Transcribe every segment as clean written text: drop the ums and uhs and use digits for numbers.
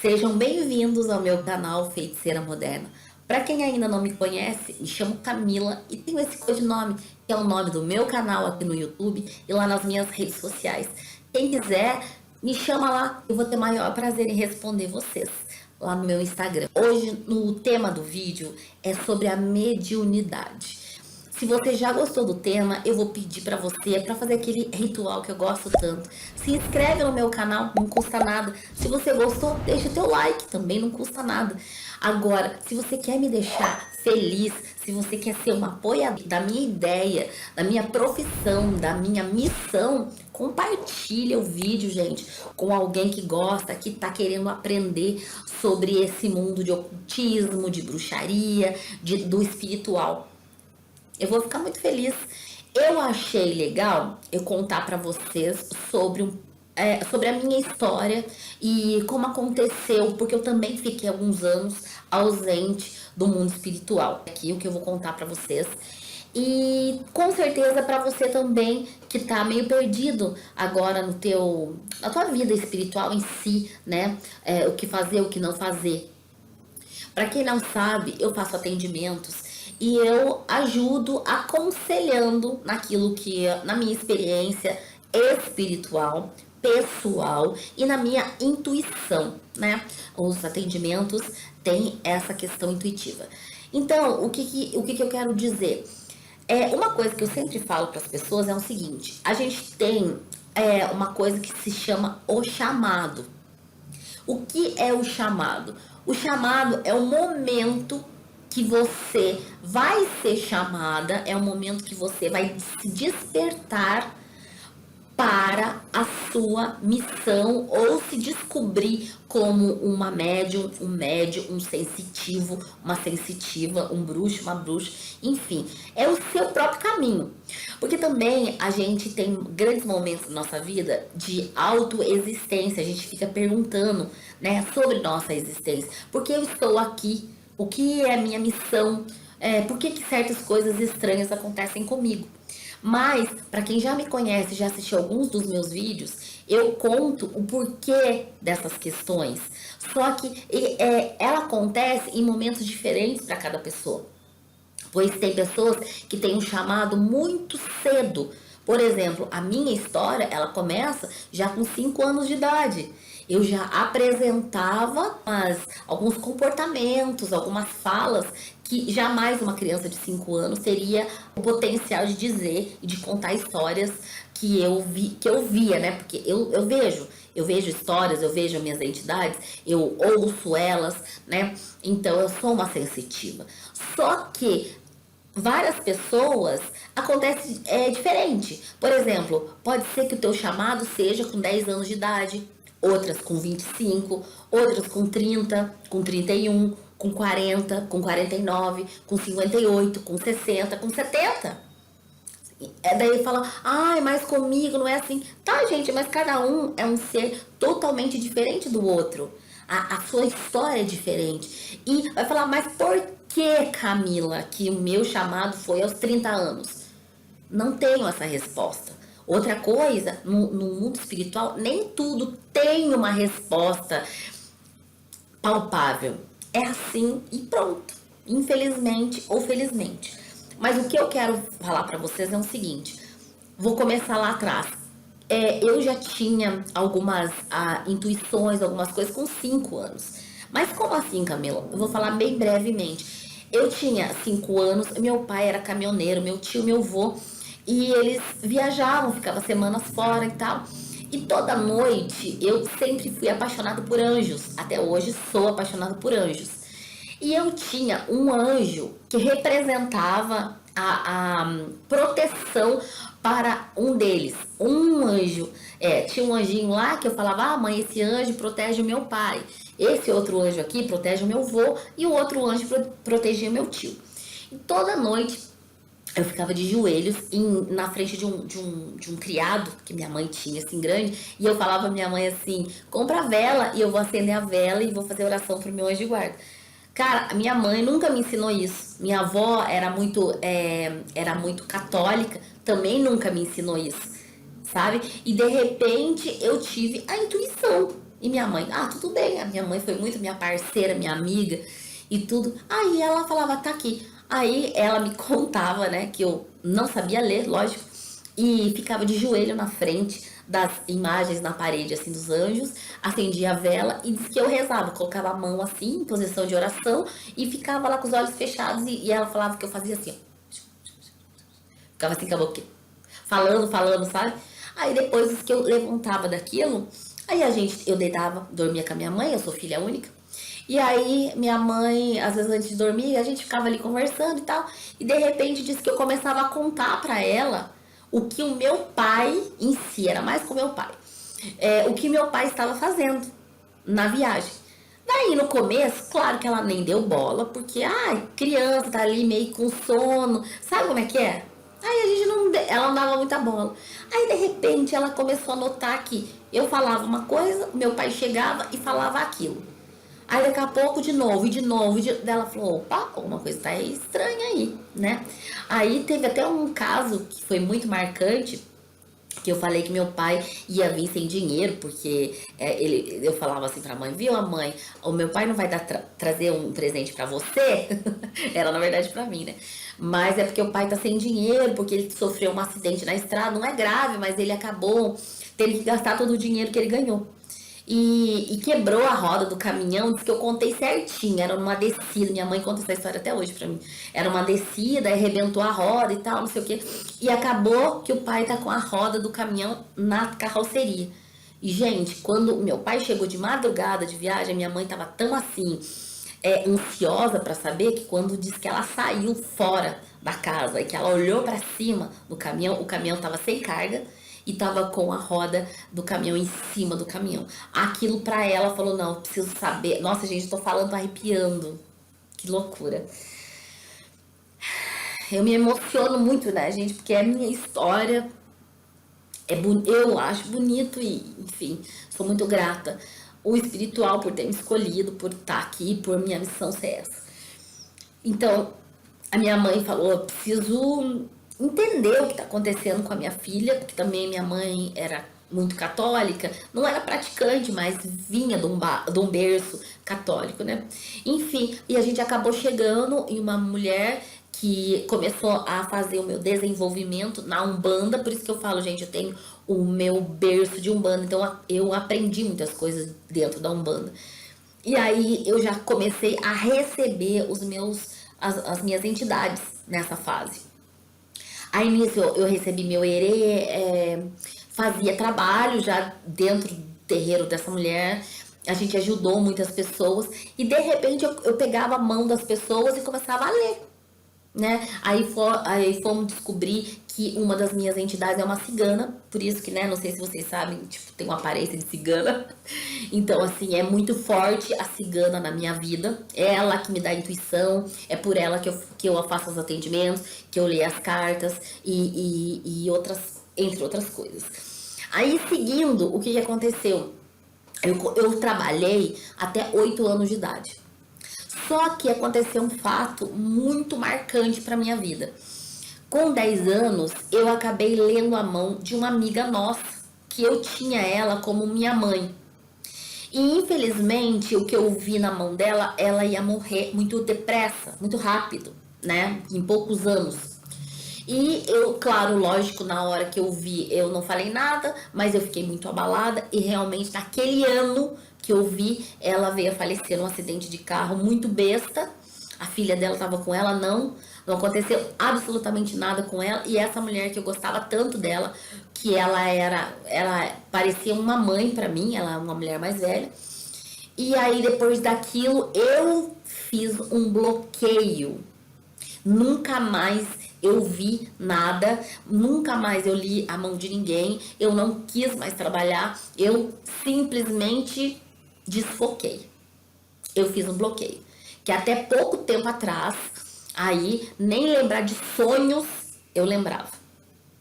Sejam bem-vindos ao meu canal Feiticeira Moderna. Para quem ainda não me conhece, me chamo Camila e tenho esse codinome, que é o nome do meu canal aqui no YouTube e lá nas minhas redes sociais. Quem quiser, me chama lá, eu vou ter maior prazer em responder vocês lá no meu Instagram. Hoje, o tema do vídeo é sobre a mediunidade. Se você já gostou do tema, eu vou pedir para você, para fazer aquele ritual que eu gosto tanto. Se inscreve no meu canal, não custa nada. Se você gostou, deixa o teu like, também não custa nada. Agora, se você quer me deixar feliz, se você quer ser uma apoiadora da minha ideia, da minha profissão, da minha missão, compartilha o vídeo, gente, com alguém que gosta, que tá querendo aprender sobre esse mundo de ocultismo, de bruxaria, do espiritual. Eu vou ficar muito feliz. Eu achei legal eu contar para vocês sobre a minha história e como aconteceu, porque eu também fiquei alguns anos ausente do mundo espiritual. Aqui o que eu vou contar para vocês. E com certeza para você também que tá meio perdido agora na tua vida espiritual em si, né? O que fazer, o que não fazer. Para quem não sabe, eu faço atendimentos e eu ajudo aconselhando naquilo que, na minha experiência espiritual, pessoal e na minha intuição, né? Os atendimentos têm essa questão intuitiva. Então, o que eu quero dizer? Uma coisa que eu sempre falo para as pessoas é o seguinte: a gente tem uma coisa que se chama o chamado. O que é o chamado? O chamado é o momento que você vai ser chamada, é o momento que você vai se despertar para a sua missão ou se descobrir como uma médium, um médium, um sensitivo, uma sensitiva, um bruxo, uma bruxa, enfim, é o seu próprio caminho. Porque também a gente tem grandes momentos na nossa vida de autoexistência, a gente fica perguntando, né, sobre nossa existência. Por que eu estou aqui? O que é a minha missão? Por que certas coisas estranhas acontecem comigo? Mas, para quem já me conhece, já assistiu alguns dos meus vídeos, eu conto o porquê dessas questões. Só que ela acontece em momentos diferentes para cada pessoa. Pois tem pessoas que têm um chamado muito cedo. Por exemplo, a minha história, ela começa já com 5 anos de idade. Eu já apresentava alguns comportamentos, algumas falas que jamais uma criança de 5 anos teria o potencial de dizer e de contar histórias que eu via, né? Porque eu vejo histórias, eu vejo minhas entidades, eu ouço elas, né? Então eu sou uma sensitiva. Só que várias pessoas acontece diferente. Por exemplo, pode ser que o teu chamado seja com 10 anos de idade, outras com 25, outras com 30, com 31, com 40, com 49, com 58, com 60, com 70. Daí fala, ai, mas comigo não é assim. Tá, gente, mas cada um é um ser totalmente diferente do outro. A sua história é diferente. E vai falar, mas por que, Camila, que o meu chamado foi aos 30 anos? Não tenho essa resposta. Outra coisa, no mundo espiritual, nem tudo tem uma resposta palpável. É assim e pronto. Infelizmente ou felizmente. Mas o que eu quero falar para vocês é o seguinte. Vou começar lá atrás. Eu já tinha algumas intuições, algumas coisas com 5 anos. Mas como assim, Camila? Eu vou falar bem brevemente. Eu tinha 5 anos, meu pai era caminhoneiro, meu tio, meu avô, e eles viajavam, ficavam semanas fora e tal. E toda noite eu sempre fui apaixonada por anjos. Até hoje sou apaixonada por anjos. E eu tinha um anjo que representava a proteção para um deles. Um anjo. Tinha um anjinho lá que eu falava, mãe, esse anjo protege o meu pai. Esse outro anjo aqui protege o meu avô. E o outro anjo protegia o meu tio. E toda noite eu ficava de joelhos na frente de um criado que minha mãe tinha, assim, grande. E eu falava pra minha mãe assim, compra a vela e eu vou acender a vela e vou fazer oração pro meu anjo de guarda. Cara, a minha mãe nunca me ensinou isso. Minha avó era muito católica, também nunca me ensinou isso, sabe? E de repente eu tive a intuição. E minha mãe, ah, tudo bem. A minha mãe foi muito minha parceira, minha amiga e tudo. Aí ela falava, tá aqui. Aí ela me contava, né, que eu não sabia ler, lógico, e ficava de joelho na frente das imagens na parede, assim, dos anjos, acendia a vela e disse que eu rezava, colocava a mão assim, em posição de oração, e ficava lá com os olhos fechados, e ela falava que eu fazia assim, ó. Ficava assim com a boca, falando, sabe? Aí depois que eu levantava daquilo, aí eu deitava, dormia com a minha mãe, eu sou filha única. E aí minha mãe, às vezes antes de dormir, a gente ficava ali conversando e tal. E de repente disse que eu começava a contar pra ela o que o meu pai em si, era mais com o meu pai, o que meu pai estava fazendo na viagem. Daí no começo, claro que ela nem deu bola, porque, ai, criança tá ali meio com sono, sabe como é que é? Aí a gente não, ela não dava muita bola. Aí de repente ela começou a notar que eu falava uma coisa, meu pai chegava e falava aquilo. Aí daqui a pouco de novo, e de novo, ela falou, opa, alguma coisa tá estranha aí, né? Aí teve até um caso que foi muito marcante, que eu falei que meu pai ia vir sem dinheiro, porque eu falava assim pra mãe, viu, a mãe, o meu pai não vai trazer um presente pra você? Era na verdade pra mim, né? Mas é porque o pai tá sem dinheiro, porque ele sofreu um acidente na estrada, não é grave, mas ele acabou tendo que gastar todo o dinheiro que ele ganhou. E quebrou a roda do caminhão, disse que eu contei certinho, era numa descida, minha mãe conta essa história até hoje pra mim. Era uma descida, aí arrebentou a roda e tal, não sei o quê. E acabou que o pai tá com a roda do caminhão na carroceria. E, gente, quando meu pai chegou de madrugada de viagem, minha mãe tava tão assim, ansiosa pra saber, que quando disse que ela saiu fora da casa e que ela olhou pra cima do caminhão, o caminhão tava sem carga e tava com a roda do caminhão em cima do caminhão. Aquilo pra ela falou, não, eu preciso saber. Nossa, gente, tô falando, tô arrepiando. Que loucura. Eu me emociono muito, né, gente? Porque é a minha história. Eu acho bonito e, enfim, sou muito grata. O espiritual por ter me escolhido, por estar aqui, por minha missão ser essa. Então, a minha mãe falou, eu preciso entender o que está acontecendo com a minha filha, porque também minha mãe era muito católica, não era praticante, mas vinha de um berço católico, né? Enfim, e a gente acabou chegando em uma mulher que começou a fazer o meu desenvolvimento na Umbanda, por isso que eu falo, gente, eu tenho o meu berço de Umbanda, então eu aprendi muitas coisas dentro da Umbanda. E aí eu já comecei a receber as minhas entidades nessa fase. Aí nisso eu recebi meu herê, fazia trabalho já dentro do terreiro dessa mulher. A gente ajudou muitas pessoas e de repente eu pegava a mão das pessoas e começava a ler, né? Aí fomos descobrir que uma das minhas entidades é uma cigana, por isso que, né, não sei se vocês sabem, tipo, tem uma aparência de cigana. Então, assim, é muito forte a cigana na minha vida. É ela que me dá intuição, é por ela que eu faço os atendimentos, que eu leio as cartas e outras, entre outras coisas. Aí, seguindo, o que aconteceu? Eu trabalhei até 8 anos de idade. Só que aconteceu um fato muito marcante para minha vida. Com 10 anos, eu acabei lendo a mão de uma amiga nossa, que eu tinha ela como minha mãe. E infelizmente, o que eu vi na mão dela, ela ia morrer muito depressa, muito rápido, né? Em poucos anos. E eu, claro, lógico, na hora que eu vi, eu não falei nada, mas eu fiquei muito abalada e realmente naquele ano que eu vi, ela veio a falecer num acidente de carro muito besta. A filha dela estava com ela, não aconteceu absolutamente nada com ela. E essa mulher que eu gostava tanto dela, que ela parecia uma mãe pra mim, ela é uma mulher mais velha. E aí depois daquilo eu fiz um bloqueio. Nunca mais eu vi nada, nunca mais eu li a mão de ninguém, eu não quis mais trabalhar, eu simplesmente desfoquei. Eu fiz um bloqueio. Que até pouco tempo atrás, aí, nem lembrar de sonhos eu lembrava.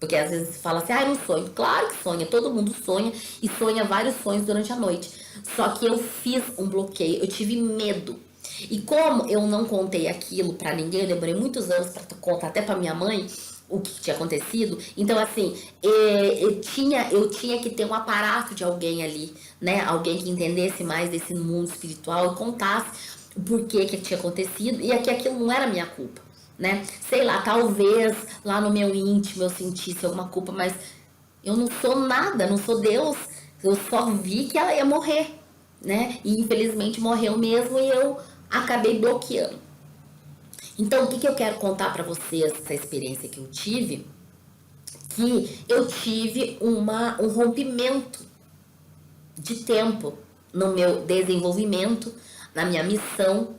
Porque às vezes fala assim, não sonho. Claro que sonha, todo mundo sonha e sonha vários sonhos durante a noite. Só que eu fiz um bloqueio, eu tive medo. E como eu não contei aquilo pra ninguém, eu demorei muitos anos pra contar até pra minha mãe, o que tinha acontecido. Então, assim, eu tinha que ter um aparato de alguém ali, né? Alguém que entendesse mais desse mundo espiritual e contasse o porquê que tinha acontecido e que aquilo não era minha culpa, né? Sei lá, talvez lá no meu íntimo eu sentisse alguma culpa, mas eu não sou nada, não sou Deus. Eu só vi que ela ia morrer, né? E infelizmente morreu mesmo e eu acabei bloqueando. Então, o que eu quero contar para vocês, essa experiência que eu tive, que eu tive um rompimento de tempo no meu desenvolvimento, na minha missão.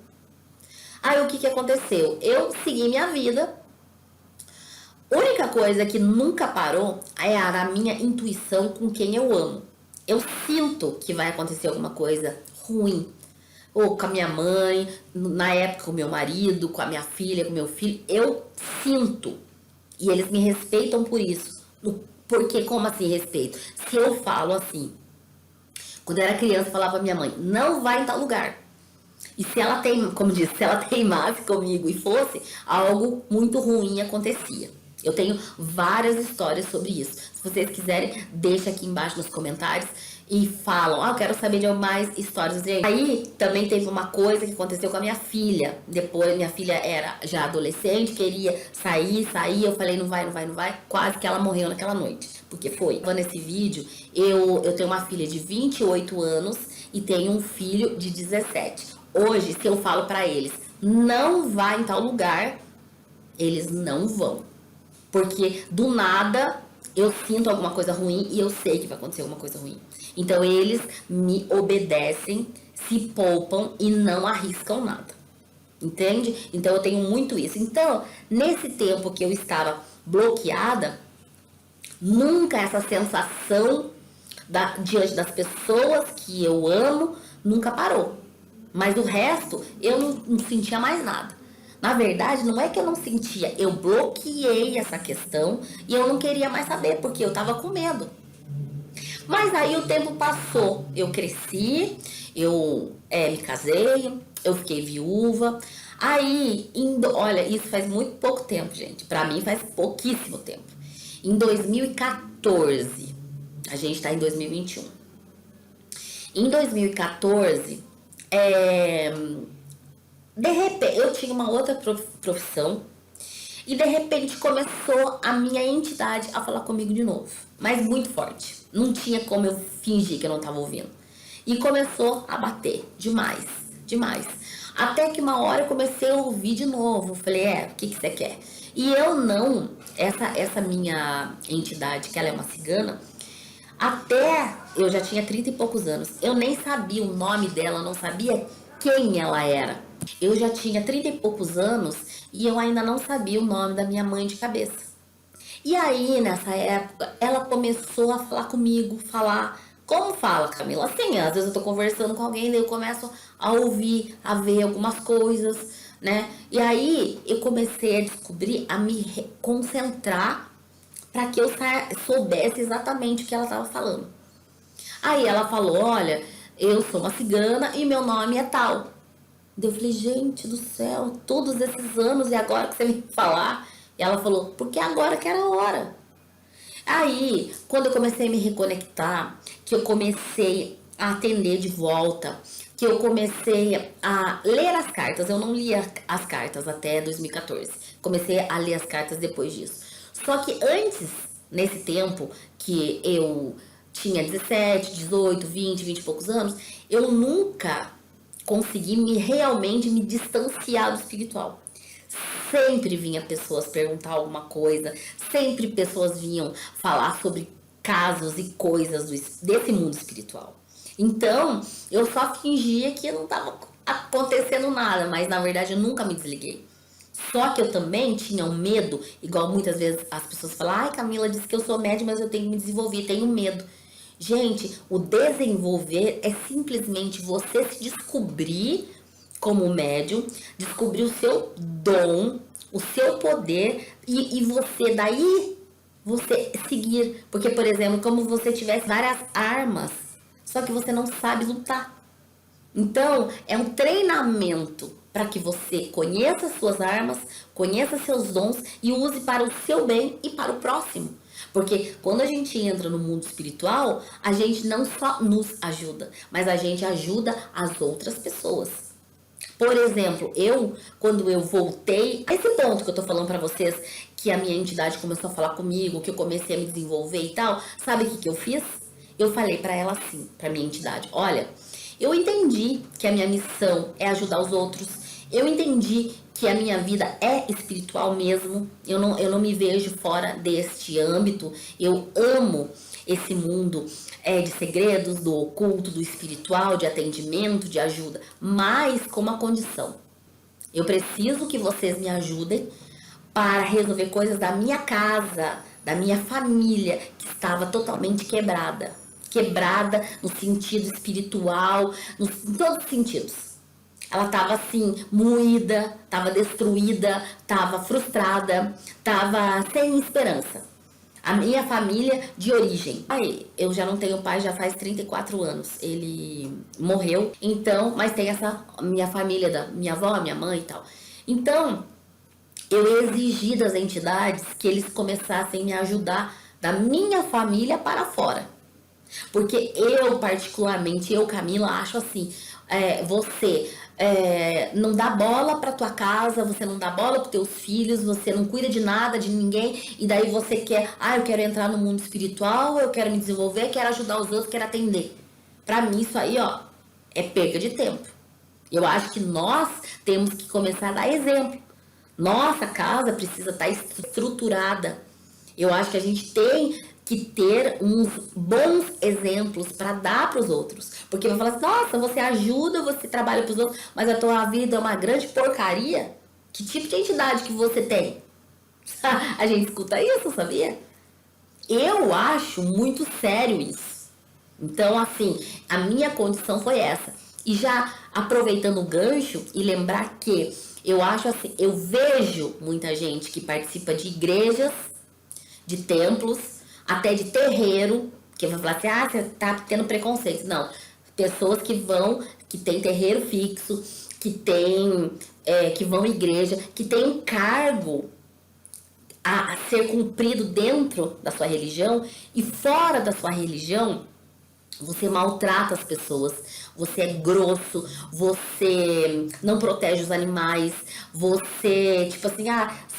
Aí, o que aconteceu? Eu segui minha vida. A única coisa que nunca parou era a minha intuição com quem eu amo. Eu sinto que vai acontecer alguma coisa ruim. Ou com a minha mãe, na época com o meu marido, com a minha filha, com o meu filho. Eu sinto. E eles me respeitam por isso. Porque, como assim respeito? Se eu falo assim, quando eu era criança, eu falava pra minha mãe, não vai em tal lugar. E se ela tem, como disse, se ela teimasse comigo e fosse, algo muito ruim acontecia. Eu tenho várias histórias sobre isso. Se vocês quiserem, deixa aqui embaixo nos comentários e falam, eu quero saber de mais histórias. Aí também teve uma coisa que aconteceu com a minha filha. Depois, minha filha era já adolescente, queria sair. Eu falei, não vai. Quase que ela morreu naquela noite. Porque foi. Nesse vídeo, eu tenho uma filha de 28 anos e tenho um filho de 17. Hoje, se eu falo pra eles, não vá em tal lugar, eles não vão. Porque do nada eu sinto alguma coisa ruim e eu sei que vai acontecer alguma coisa ruim. Então eles me obedecem, se poupam e não arriscam nada. Entende? Então eu tenho muito isso. Então, nesse tempo que eu estava bloqueada, nunca essa sensação diante das pessoas que eu amo nunca parou. Mas do resto, eu não sentia mais nada. Na verdade, não é que eu não sentia, eu bloqueei essa questão e eu não queria mais saber, porque eu tava com medo. Mas aí o tempo passou, eu cresci, eu me casei, eu fiquei viúva. Aí, olha, isso faz muito pouco tempo, gente. Pra mim faz pouquíssimo tempo. Em 2014, a gente tá em 2021. Em 2014, de repente, eu tinha uma outra profissão e de repente começou a minha entidade a falar comigo de novo, mas muito forte. Não tinha como eu fingir que eu não estava ouvindo. E começou a bater demais. Até que uma hora eu comecei a ouvir de novo. Falei, o que você quer? E eu não, essa minha entidade, que ela é uma cigana, até eu já tinha 30 e poucos anos, eu nem sabia o nome dela, não sabia quem ela era. Eu já tinha 30 e poucos anos e eu ainda não sabia o nome da minha mãe de cabeça. E aí, nessa época, ela começou a falar comigo, como fala, Camila? Assim, às vezes eu tô conversando com alguém, daí eu começo a ouvir, a ver algumas coisas, né? E aí, eu comecei a descobrir, a me concentrar para que eu soubesse exatamente o que ela estava falando. Aí ela falou, olha, eu sou uma cigana e meu nome é tal. Eu falei, gente do céu, todos esses anos e agora que você me falar? E ela falou, porque agora que era a hora. Aí, quando eu comecei a me reconectar, que eu comecei a atender de volta, que eu comecei a ler as cartas, eu não lia as cartas até 2014. Comecei a ler as cartas depois disso. Só que antes, nesse tempo que eu tinha 17, 18, 20 e poucos anos, eu nunca consegui realmente me distanciar do espiritual. Sempre vinha pessoas perguntar alguma coisa, sempre pessoas vinham falar sobre casos e coisas desse mundo espiritual. Então, eu só fingia que não estava acontecendo nada, mas na verdade eu nunca me desliguei. Só que eu também tinha um medo, igual muitas vezes as pessoas falam, ai Camila disse que eu sou médium, mas eu tenho que me desenvolver, tenho medo. Gente, o desenvolver é simplesmente você se descobrir como médium, descobrir o seu dom, o seu poder e você daí você seguir. Porque, por exemplo, como você tivesse várias armas, só que você não sabe lutar. Então, é um treinamento para que você conheça suas armas, conheça seus dons e use para o seu bem e para o próximo. Porque quando a gente entra no mundo espiritual, a gente não só nos ajuda, mas a gente ajuda as outras pessoas. Por exemplo, quando eu voltei, esse ponto que eu tô falando pra vocês, que a minha entidade começou a falar comigo, que eu comecei a me desenvolver e tal, sabe o que eu fiz? Eu falei pra ela assim, pra minha entidade, olha, eu entendi que a minha missão é ajudar os outros, eu entendi que a minha vida é espiritual mesmo, eu não me vejo fora deste âmbito, eu amo esse mundo de segredos, do oculto, do espiritual, de atendimento, de ajuda, mas com uma condição. Eu preciso que vocês me ajudem para resolver coisas da minha casa, da minha família, que estava totalmente quebrada. Quebrada no sentido espiritual, em todos os sentidos. Ela estava assim, moída, estava destruída, estava frustrada, estava sem esperança. A minha família de origem. Eu já não tenho pai já faz 34 anos. Ele morreu. Então, mas tem essa minha família da minha avó, minha mãe e tal. Então, eu exigi das entidades que eles começassem a me ajudar da minha família para fora. Porque eu, particularmente, Camila, acho assim, você não dá bola pra tua casa, você não dá bola pros teus filhos, você não cuida de nada, de ninguém, e daí você quer, eu quero entrar no mundo espiritual, eu quero me desenvolver, quero ajudar os outros, quero atender. Pra mim, isso aí, ó, é perda de tempo. Eu acho que nós temos que começar a dar exemplo. Nossa casa precisa estar estruturada. Eu acho que a gente tem que ter uns bons exemplos para dar para os outros. Porque vai falar assim, nossa, você ajuda, você trabalha para os outros, mas a tua vida é uma grande porcaria. Que tipo de entidade que você tem? A gente escuta isso, sabia? Eu acho muito sério isso. Então, assim, a minha condição foi essa. E já aproveitando o gancho e lembrar que eu acho assim, eu vejo muita gente que participa de igrejas, de templos, até de terreiro, que vai falar assim, você tá tendo preconceito. Não, pessoas que tem terreiro fixo, que vão à igreja, que tem um cargo a ser cumprido dentro da sua religião e fora da sua religião, você maltrata as pessoas, você é grosso, você não protege os animais, você, tipo assim,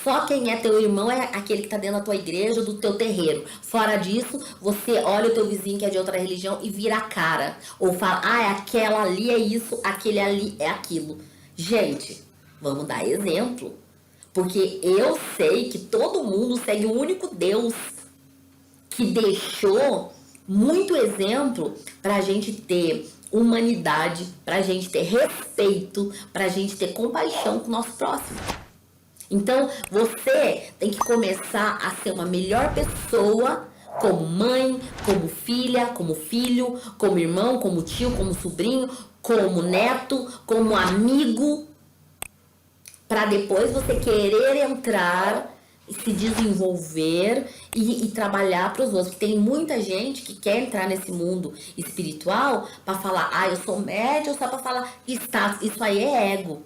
só quem é teu irmão é aquele que tá dentro da tua igreja, do teu terreiro. Fora disso, você olha o teu vizinho que é de outra religião e vira a cara. Ou fala, aquela ali é isso, aquele ali é aquilo. Gente, vamos dar exemplo. Porque eu sei que todo mundo segue o único Deus que deixou muito exemplo pra gente ter humanidade, pra gente ter respeito, pra gente ter compaixão com o nosso próximo. Então, você tem que começar a ser uma melhor pessoa, como mãe, como filha, como filho, como irmão, como tio, como sobrinho, como neto, como amigo, para depois você querer entrar e se desenvolver e trabalhar para os outros. Porque tem muita gente que quer entrar nesse mundo espiritual para falar, eu sou médium, só para falar status. Isso aí é ego.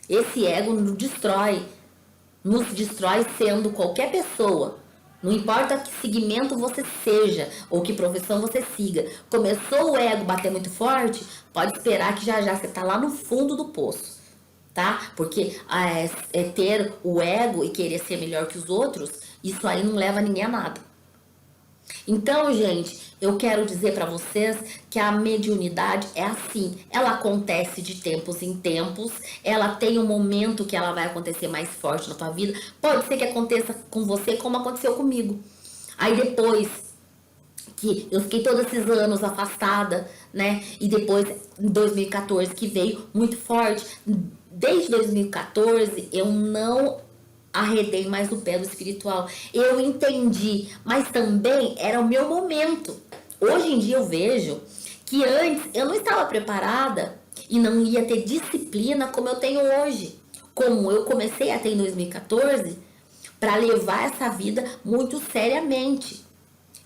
Esse ego nos destrói sendo qualquer pessoa. Não importa que segmento você seja ou que profissão você siga. Começou o ego bater muito forte, pode esperar que já você tá lá no fundo do poço. Tá? Porque ter o ego e querer ser melhor que os outros, isso aí não leva ninguém a nada. Então, gente, eu quero dizer para vocês que a mediunidade é assim, ela acontece de tempos em tempos, ela tem um momento que ela vai acontecer mais forte na tua vida, pode ser que aconteça com você como aconteceu comigo. Aí depois que eu fiquei todos esses anos afastada, né, e depois em 2014 que veio muito forte. Desde 2014, eu não arredei mais o pé do espiritual. Eu entendi, mas também era o meu momento. Hoje em dia eu vejo que antes eu não estava preparada e não ia ter disciplina como eu tenho hoje. Como eu comecei a ter em 2014, para levar essa vida muito seriamente.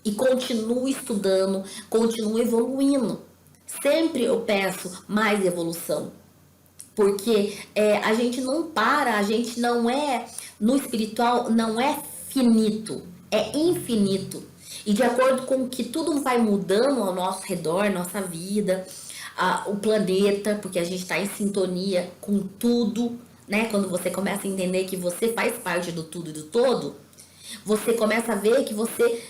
E continuo estudando, continuo evoluindo. Sempre eu peço mais evolução. Porque a gente não para, a gente não é, no espiritual, não é finito, é infinito. E de acordo com o que tudo vai mudando ao nosso redor, nossa vida, o planeta, porque a gente está em sintonia com tudo, né? Quando você começa a entender que você faz parte do tudo e do todo, você começa a ver que você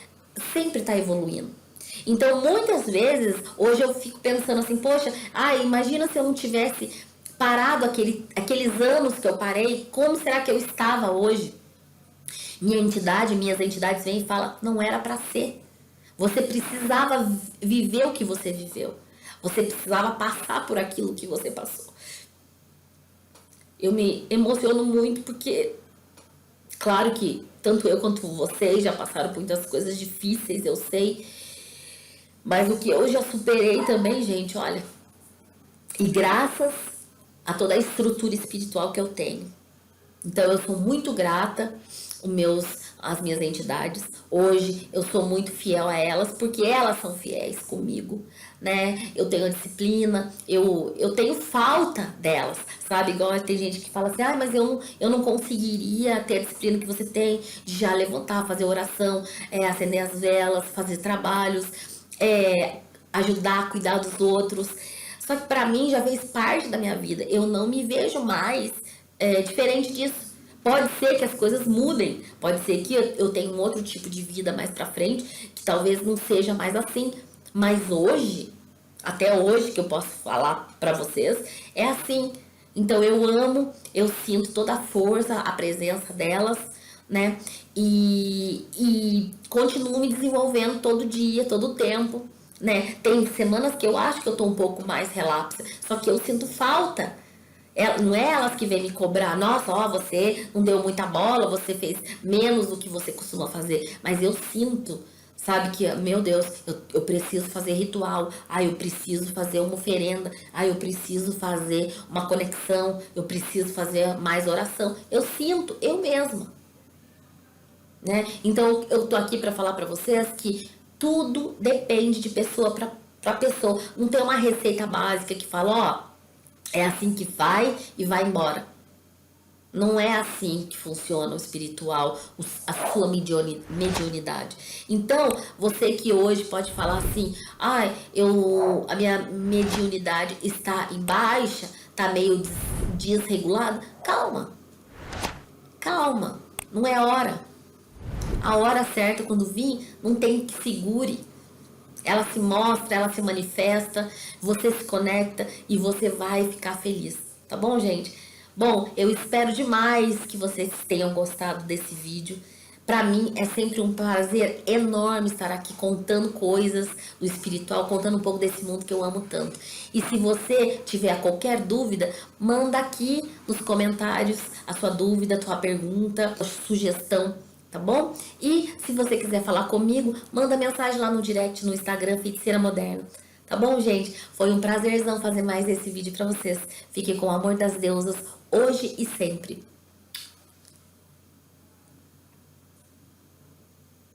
sempre está evoluindo. Então, muitas vezes, hoje eu fico pensando assim, poxa, imagina se eu não tivesse parado aqueles anos que eu parei, como será que eu estava hoje? Minhas entidades vêm e falam, não era para ser. Você precisava viver o que você viveu. Você precisava passar por aquilo que você passou. Eu me emociono muito porque, claro que tanto eu quanto vocês já passaram por muitas coisas difíceis, eu sei. Mas o que eu já superei também, gente, olha. E graças a toda a estrutura espiritual que eu tenho. Então eu sou muito grata às minhas entidades. Hoje eu sou muito fiel a elas porque elas são fiéis comigo, né? Eu tenho a disciplina, eu tenho falta delas, sabe? Igual tem gente que fala assim, mas eu não conseguiria ter a disciplina que você tem de já levantar, fazer oração, acender as velas, fazer trabalhos, ajudar, cuidar dos outros. Só que pra mim já fez parte da minha vida. Eu não me vejo mais diferente disso. Pode ser que as coisas mudem, pode ser que eu tenha um outro tipo de vida mais pra frente, que talvez não seja mais assim. Mas hoje, até hoje que eu posso falar pra vocês, é assim. Então eu amo, eu sinto toda a força, a presença delas, né? E continuo me desenvolvendo todo dia, todo tempo, né? Tem semanas que eu acho que eu tô um pouco mais relapsa, só que eu sinto falta. Não é elas que vêm me cobrar, nossa, você não deu muita bola, você fez menos do que você costuma fazer. Mas eu sinto, sabe, que, meu Deus, eu preciso fazer ritual, eu preciso fazer uma oferenda, eu preciso fazer uma conexão, eu preciso fazer mais oração. Eu sinto, eu mesma. Né? Então eu tô aqui para falar para vocês que tudo depende de pessoa para pessoa. Não tem uma receita básica que fala, é assim que vai e vai embora. Não é assim que funciona o espiritual, a sua mediunidade. Então, você que hoje pode falar assim, a minha mediunidade está em baixa, está meio desregulada. Calma, calma, não é hora. A hora certa, quando vir, não tem que segure. Ela se mostra, ela se manifesta, você se conecta e você vai ficar feliz. Tá bom, gente? Bom, eu espero demais que vocês tenham gostado desse vídeo. Pra mim é sempre um prazer enorme estar aqui contando coisas do espiritual, contando um pouco desse mundo que eu amo tanto. E se você tiver qualquer dúvida, manda aqui nos comentários a sua dúvida, a sua pergunta, a sua sugestão. Tá bom? E se você quiser falar comigo, manda mensagem lá no direct no Instagram Feiticeira Moderna. Tá bom, gente? Foi um prazerzão fazer mais esse vídeo pra vocês. Fiquem com o amor das deusas, hoje e sempre.